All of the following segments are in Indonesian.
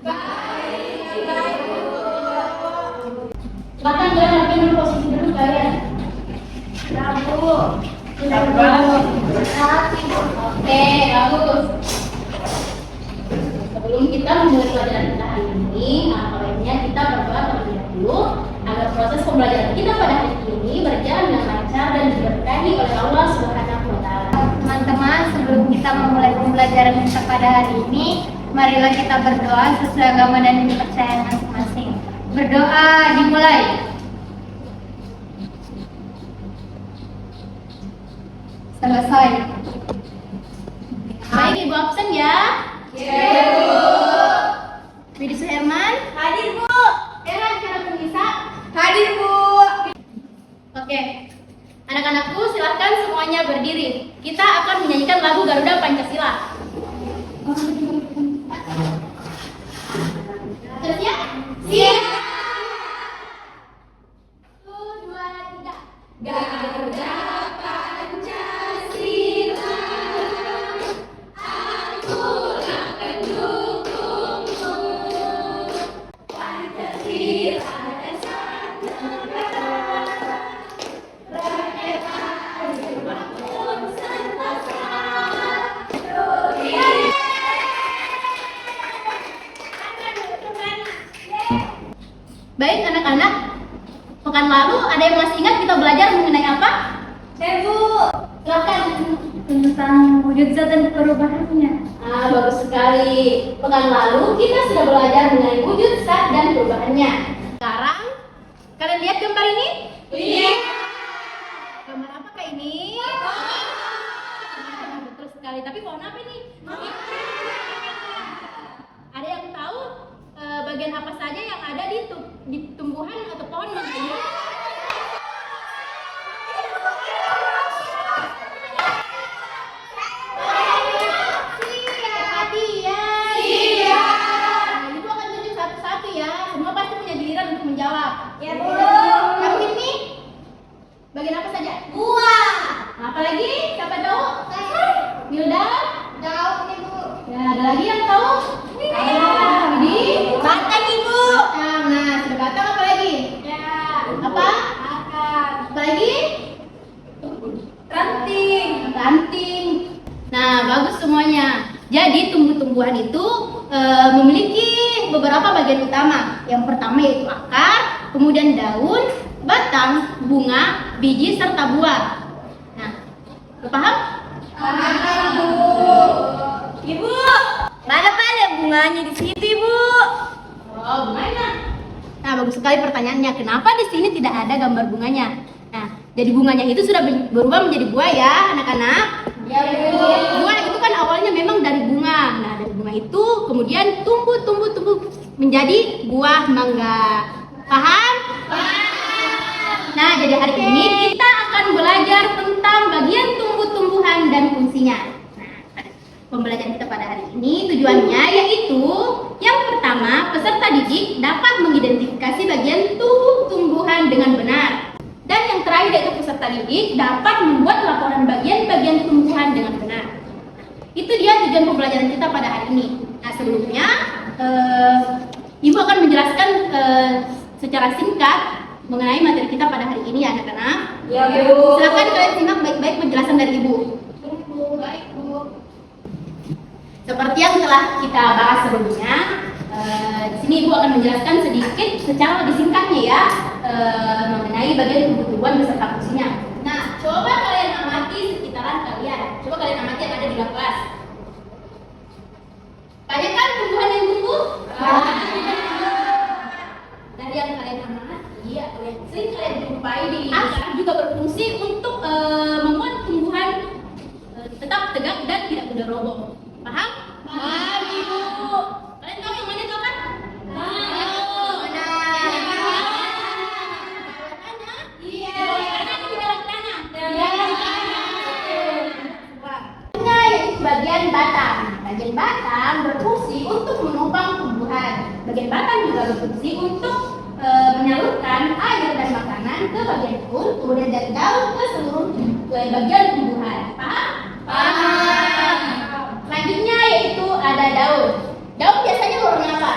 Baik, Bu. Silakan kalian rapiin dulu posisi dulu kalian. Ya, Bu. Sudah, Bu. Rapi, Bu. Oke, bagus. Sebelum kita memulai pelajaran kita hari ini, baiknya kita berdoa terlebih dahulu agar proses pembelajaran kita pada hari ini berjalan dengan lancar dan diberkahi oleh Allah Subhanahu wa Ta'ala. Teman-teman, sebelum kita memulai pembelajaran kita pada hari ini, marilah kita berdoa sesuai agama dan kepercayaan masing-masing. Berdoa dimulai. Selesai. Baik, Ibu absen ya. Ya, Bu. Bidi Suherman. Hadir, Bu. Era Cara Penisa. Hadir, Bu. Oke. Anak-anakku silahkan semuanya berdiri. Kita akan menyanyikan lagu Garuda Pancasila. Sudah siap? Siap. 1, 2, 3. Garuda Pancasila, akulah pendukungmu. Pancasila dasar negara, rakyat adil makmur sentosa. Baik anak-anak, pekan lalu ada yang masih ingat kita belajar mengenai apa? Bu, Silahkan. tentang wujud zat dan perubahannya. Bagus sekali. Pekan lalu kita sudah belajar mengenai wujud zat dan perubahannya. Sekarang, kalian lihat gambar ini? Iya. Gambar apakah ini? Betul sekali. Tapi pohon apa ini? Ada yang tahu bagian apa saja yang ada di tumbuhan atau pohon yang ini? Perhatian. Nah, Ibu akan tunjuk satu-satu ya. Semua pasti punya giliran untuk menjawab. Ya, Bu. Kamu ini bagian apa saja? Buah. Apa lagi? Siapa tahu? Hilda? Daun nih, Bu. Ya, ada lagi yang tahu? Ini? Batang, Ibu. Nah, sudah batang apa lagi? Ya. Apa? Akar. Apa lagi? Ranting. Ranting. Nah, bagus semuanya. Jadi tumbuh-tumbuhan itu memiliki beberapa bagian utama. Yang pertama yaitu akar, kemudian daun, batang, bunga, biji, serta buah. Nah, paham? Paham, Bu. Ibu, mana ada bunganya di situ, Ibu? Oh, bunganya. Nah, bagus sekali pertanyaannya. Kenapa di sini tidak ada gambar bunganya? Nah, jadi bunganya itu sudah berubah menjadi buah ya, anak-anak. Ya, Bu. Buah itu kan awalnya memang dari bunga. Nah, dari bunga itu kemudian tumbuh menjadi buah mangga. Paham? Nah, jadi hari ini kita akan belajar tentang bagian tumbuh-tumbuhan dan fungsinya. Nah, pembelajaran kita pada hari ini tujuannya yaitu yang pertama, peserta didik dapat mengidentifikasi bagian tumbuh-tumbuhan dengan benar. Dan yang terakhir yaitu peserta didik dapat membuat laporan bagian-bagian tumbuhan dengan benar. Itu dia tujuan pembelajaran kita pada hari ini. Nah, sebelumnya Ibu akan menjelaskan secara singkat mengenai materi kita pada hari ini ya anak-anak. Ya, Bu. Silakan kalian simak baik-baik penjelasan dari Ibu. Baik, Bu. Seperti yang telah kita bahas sebelumnya, di sini Ibu akan menjelaskan sedikit secara lebih singkatnya ya mengenai bagian tumbuh-tumbuhan beserta fungsinya. Nah, coba kalian amati sekitaran kalian. Coba kalian amati yang ada di dalam kelas. Banyak kan tumbuhan yang tumbuh? Dari yang kalian amati, atau yang sering kalian jumpai di akar juga berfungsi untuk membuat tumbuhan tetap tegak dan tidak mudah roboh. Paham? Paham, Ibu. Kalian tahu yang mana itu kan? Iya. Tanah di dalam tanah. Iya. Nah, yaitu bagian batang. Bagian batang berfungsi untuk menopang tumbuhan. Bagian batang juga berfungsi untuk menyalurkan air dan makanan ke bagian daun, kemudian dari daun ke seluruh bagian tumbuhan. Paham? Paham. Selanjutnya yaitu ada daun. Daun biasanya warna apa?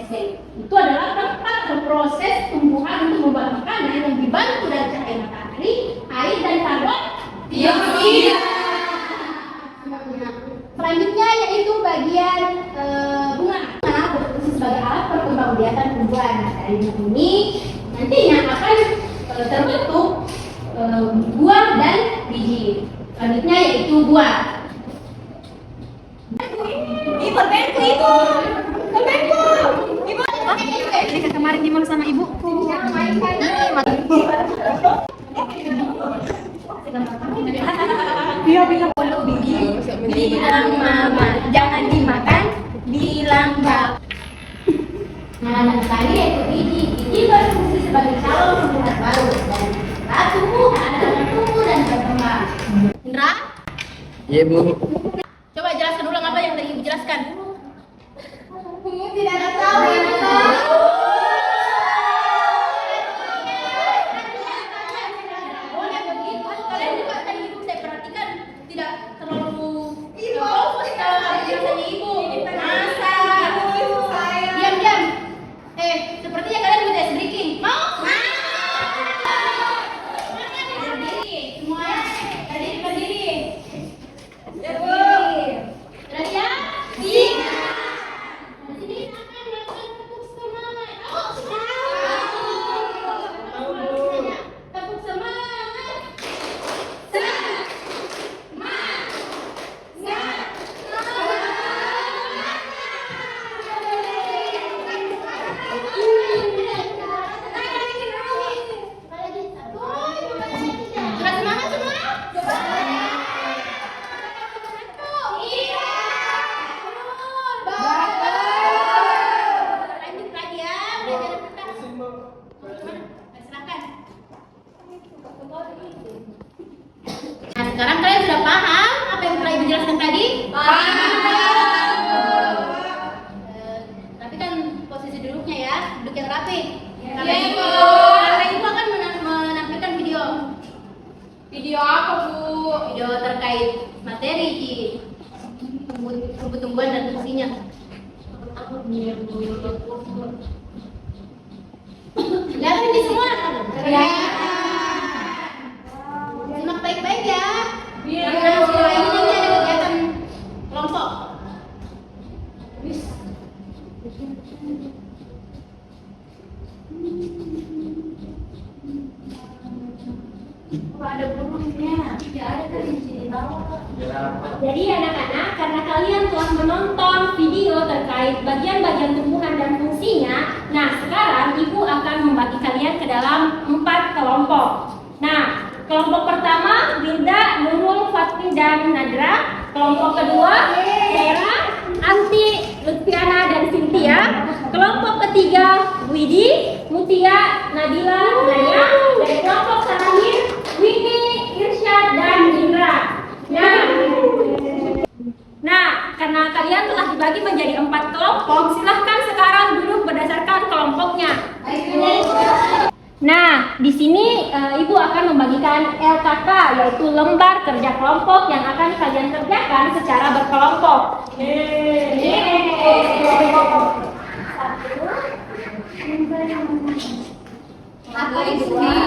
fotosintese. Itu adalah tempat berproses tumbuhan untuk membuat makanan yang dibantu dari cahaya matahari, air, dan karbon dioksida. Selanjutnya yaitu bagian bunga. Bunga berfungsi sebagai alat perkembangbiakan tumbuhan. Nah, dari bunga ini nantinya akan terbentuk buah dan biji. Selanjutnya yaitu buah. Ibu, ibu. Ini kemarin di mall sama ibuku. Dia bilang pondok biji. Bilang mama, jangan dimakan. Bilang bap. Nah, dan tadi yaitu biji. Biji berfungsi sebagai calon tumbuhan baru dan tumbuhan akan tumbuh dan berkembang. Indra? Iya, Bu. Coba jelaskan ulang apa yang tadi Ibu jelaskan. Tidak tahu, Ibu. Boleh begitu. Kalian juga tadi Ibu saya perhatikan tidak terlalu fokus dalam penjelasannya Ibu. Masa? Diam. Sepertinya kalian minta ice breaking. Mau? Berdiri. Semua berdiri. Ready ya? Tiga. Di sini akan melakukan tepuk semangat. Tepuk semangat. Sudah semangat semua? Lanjut lagi ya, belajar tentang. Silakan. Nah, sekarang kalian sudah paham apa yang telah Ibu jelaskan tadi? Tapi kan posisi duduknya ya, duduk yang rapi. Karena Ibu akan menampilkan video. Video apa, Bu? Video terkait materi di tumbuh-tumbuhan dan fungsinya. Lihatin di semua. Ya. Simak baik-baik ya. Karena setelah ini nanti ada kegiatan kelompok. Ada burungnya. Tidak ada kan di sini. Jadi anak-anak, karena kalian telah menonton video terkait bagian-bagian tumbuhan dan fungsinya, nah sekarang Ibu akan membagi kalian ke dalam 4 kelompok. Nah, kelompok pertama Wilda, Nurul, Fatmi, dan Nadra. Kelompok kedua Hera, Anti, Lutfiana, dan Cynthia. Kelompok ketiga Widi, Mutia, Nabila, Naya. Dan kelompok terakhir Widi, Irsyad, dan Indra. Nah, karena kalian telah dibagi menjadi 4 kelompok, silahkan sekarang duduk berdasarkan kelompoknya. Nah, di sini Ibu akan membagikan LKK, yaitu lembar kerja kelompok yang akan kalian kerjakan secara berkelompok.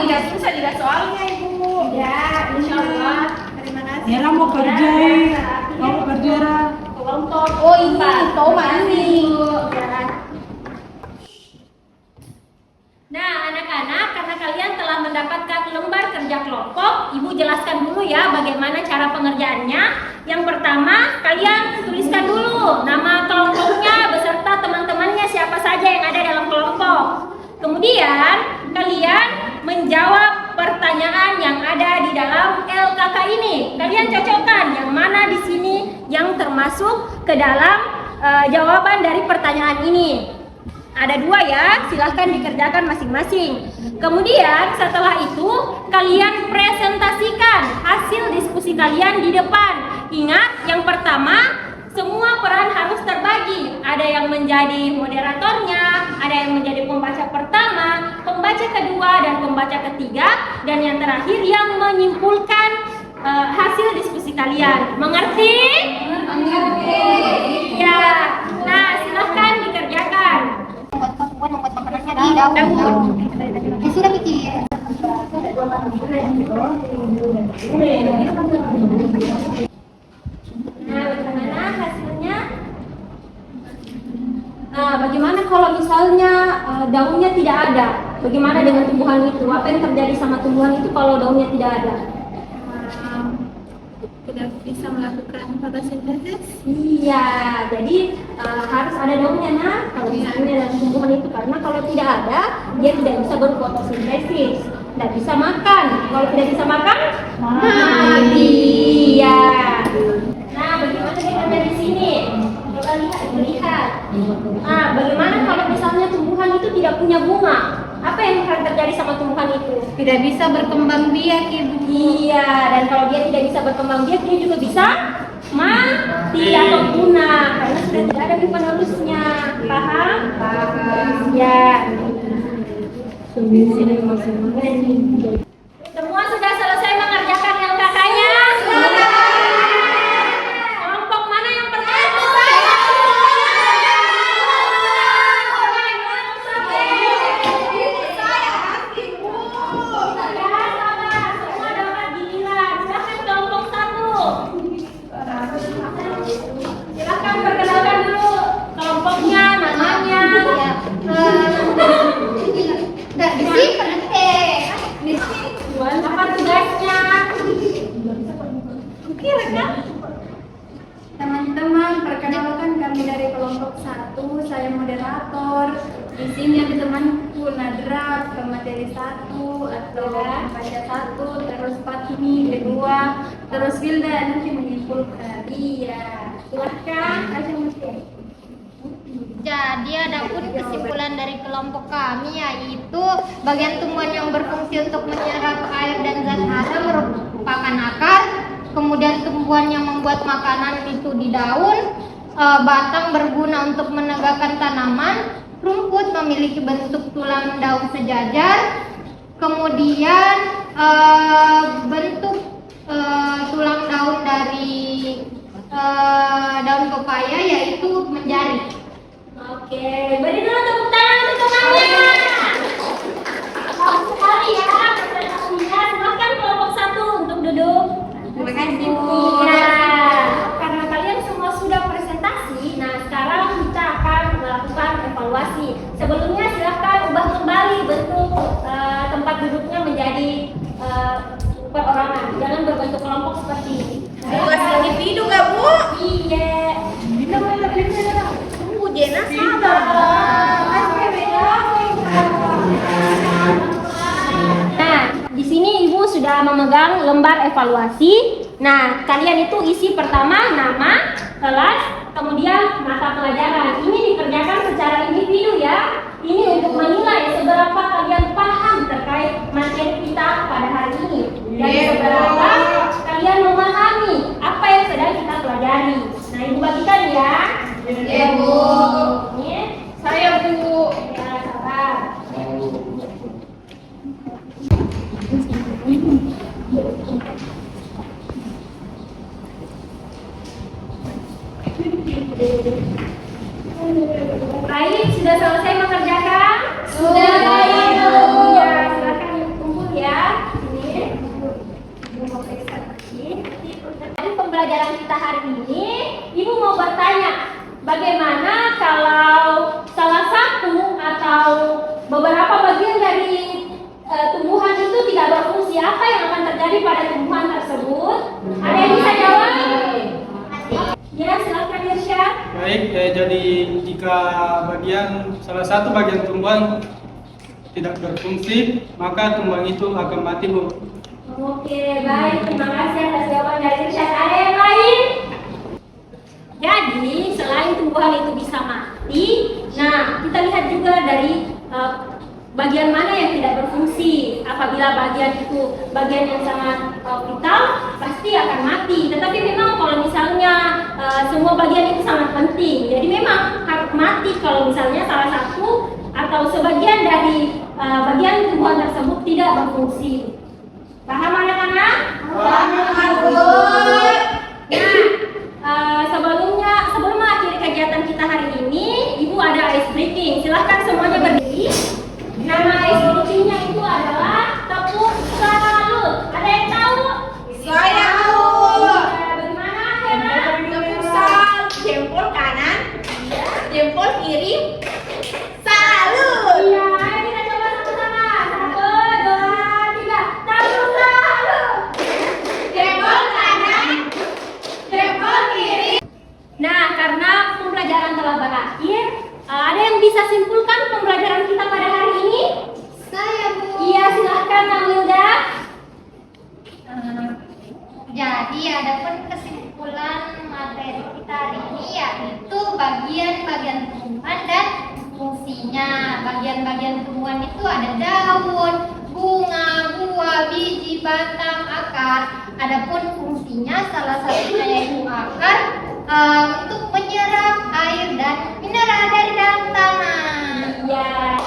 Tidak susah dilihat soalnya, Ibu. Ya, insya Allah. Terima kasih. Era mau kerja, mau kerja. Kelompok. Oh ini, kau ini. Nah, anak-anak, karena kalian telah mendapatkan lembar kerja kelompok, Ibu jelaskan dulu ya bagaimana cara pengerjaannya. Yang pertama, kalian tuliskan dulu nama kelompoknya beserta teman-temannya siapa saja yang ada dalam kelompok. Kemudian, kalian menjawab pertanyaan yang ada di dalam LKK ini. Kalian cocokkan yang mana di sini yang termasuk ke dalam jawaban dari pertanyaan ini. Ada 2 ya, silahkan dikerjakan masing-masing. Kemudian setelah itu kalian presentasikan hasil diskusi kalian di depan. Ingat, yang pertama semua peran harus terbagi. Ada yang menjadi moderatornya, ada yang menjadi pembaca pertama, pembaca kedua, dan pembaca ketiga, dan yang terakhir yang menyimpulkan hasil diskusi kalian. Mengerti? Mengerti. Ya. Nah, silahkan dikerjakan. tumbuhan membuat makanannya di daun. Sudah mikir. Nah, bagaimana hasilnya? Nah, bagaimana kalau misalnya daunnya tidak ada? Bagaimana dengan tumbuhan itu? Apa yang terjadi sama tumbuhan itu kalau daunnya tidak ada? Tidak bisa melakukan fotosintesis. Iya, jadi harus ada daunnya. Nah, kalau misalnya dalam tumbuhan itu, karena kalau tidak ada, dia tidak bisa berfotosintesis, tidak bisa makan. Kalau tidak bisa makan, mati. Iya. Nah, bagaimana dengan dari sini? Coba lihat. Nah, bagaimana kalau misalnya tumbuhan itu tidak punya bunga? Apa yang akan terjadi sama tumbuhan itu? Tidak bisa berkembang biak, Ibu. Iya, dan kalau dia tidak bisa berkembang biak, dia juga bisa mati atau punah karena sudah tidak ada penerusnya. Paham? Ya. Semua sudah selesai mengerjakan LKK-nya? Kelompok mana yang pertama? Semua dapat giliran. Silakan kelompok 1. Silakan perkenalkan dulu kelompoknya, namanya. Tidak disimpan. Apa tugasnya? Kira kan? Teman-teman, perkenalkan kami dari kelompok 1. Saya moderator. Di sini ada temanku Nadra, pemateri 1 atau baca 1, terus Fatmi kedua, terus Wilda nanti menyimpulkan. Iya. Silakan. Jadi adapun kesimpulan dari kelompok kami yaitu bagian tumbuhan yang berfungsi untuk menyerap air dan zat hara merupakan akar, kemudian tumbuhan yang membuat makanan itu di daun, batang berguna untuk menegakkan tanaman, rumput memiliki bentuk tulang daun sejajar, kemudian bentuk tulang daun dari daun pepaya yaitu menjari. Oke, beri dulu tepuk tangan untuk temannya. Bagus sekali ya presentasinya. Silakan kelompok 1 untuk duduk. Terima kasih, Bu. Nah, karena kalian semua sudah presentasi, nah sekarang kita akan melakukan evaluasi. Sebelumnya silakan ubah kembali bentuk tempat duduknya menjadi perorangan. Jangan berbentuk kelompok seperti ini. Buat individu nggak, Bu? Iya. Bu Jena Nah, di sini Ibu sudah memegang lembar evaluasi. Nah, kalian itu isi pertama nama, kelas, kemudian mata pelajaran. Ini dikerjakan secara individu ya. Ini untuk menilai seberapa kalian paham terkait materi kita pada hari ini. Dan seberapa kalian memahami apa yang sedang kita pelajari. Nah, Ibu bagikan ya. Iya, Bu. Ini Saya, Bu. ya, sabar. Baik, sudah selesai mengerjakan? Sudah, Bu. Ya, silakan kumpul ya. Ini. Dari pembelajaran kita hari ini, Ibu mau bertanya, bagaimana kalau salah satu atau beberapa bagian dari tumbuhan itu tidak berfungsi? Apa yang akan terjadi pada tumbuhan tersebut? Ada yang bisa jawab? Ya, silakan Irsyad. Baik, jadi jika salah satu bagian tumbuhan tidak berfungsi, maka tumbuhan itu akan mati, Bu. Oke, baik. Terima kasih atas jawaban dari Irsyad. Ada yang lain? Jadi, selain tumbuhan itu bisa mati, nah kita lihat juga dari bagian mana yang tidak berfungsi. Apabila bagian itu bagian yang sangat vital, pasti akan mati. Tetapi memang kalau misalnya semua bagian itu sangat penting, jadi memang harus mati kalau misalnya salah satu atau sebagian dari bagian tumbuhan tersebut tidak berfungsi. Paham anak-anak? Paham, Bu. Nah, sebelum mengakhiri kegiatan kita hari ini, Ibu ada ice breaking. Silahkan semuanya berdiri. Jadi adapun kesimpulan materi kita hari ini yaitu bagian-bagian tumbuhan dan fungsinya. Bagian-bagian tumbuhan itu ada daun, bunga, buah, biji, batang, akar. Adapun fungsinya salah satunya yaitu akar untuk menyerap air dan mineral dari dalam tanah. Ya.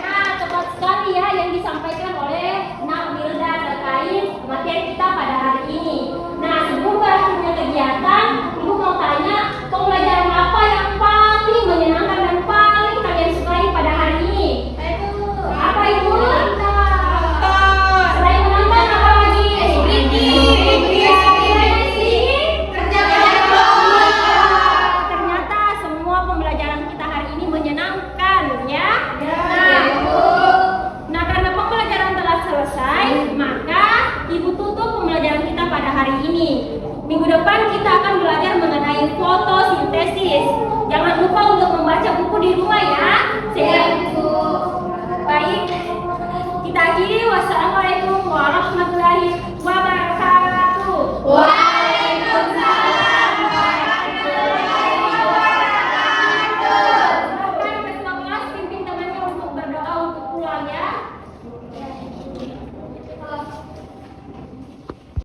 Nah, tepat sekali ya yang disampaikan oleh Nak Wilda terkait materi kita pada hari ini. Nah, sebelum berakhirnya kegiatan, Ibu mau tanya, pembelajaran apa yang paling menyenangkan dan paling kalian sukai pada hari ini? Apa Ibu? Selain menonton apa lagi? Ternyata semua pembelajaran kita hari ini menyenangkan ya. Nah, karena pembelajaran telah selesai, maka Ibu tutup pembelajaran kita pada hari ini. Minggu depan kita akan belajar mengenai fotosintesis. Jangan lupa untuk membaca buku di rumah ya.